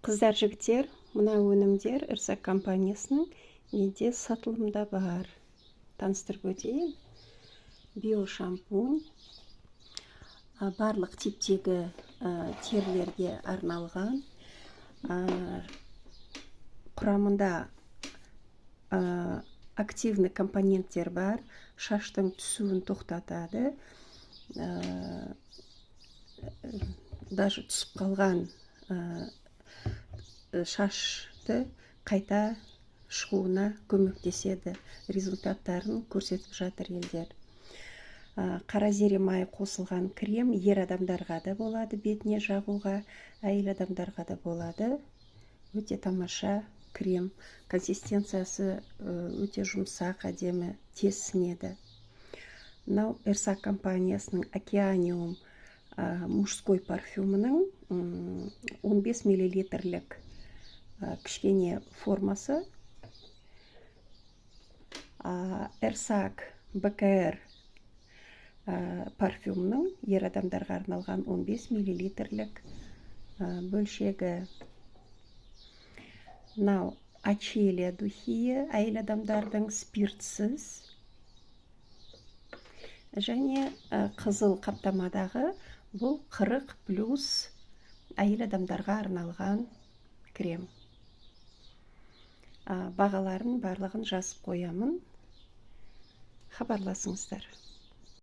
Қыздар, жігіттер, мына өнімдер Ірсак компаниясының менде сатылымда бар. Таныстырып өтейін. Биошампунь барлық типтегі терілерге арналған. Құрамында активный компоненттер бар. Шаштың түсуін тоқтатады. Даже түсіп қалған шашты қайта шығуына көмектеседі. Результаттарын көрсетіп жатыр елдер. Қара зере майы қосылған крем ер адамдарға да болады, бетіне жағуға, әйел адамдарға да болады. Өте тамаша крем. Консистенциясы өте жұмсақ, әдемі, тез сіңеді. Мынау Ірсак компаниясының Океаниум мужской парфюмінің 15 мл кішкене формасы. Ірсак БКР парфюмның ер адамдарға арналған 15 мл бөлшегі. Мынау Ачелия духи, әйел адамдардың спиртсіз. Және қызыл қаптамадағы бұл 40+ әйел адамдарға арналған крем. Бағаларын барлығын жазып қоямын. Хабарласыңыздар.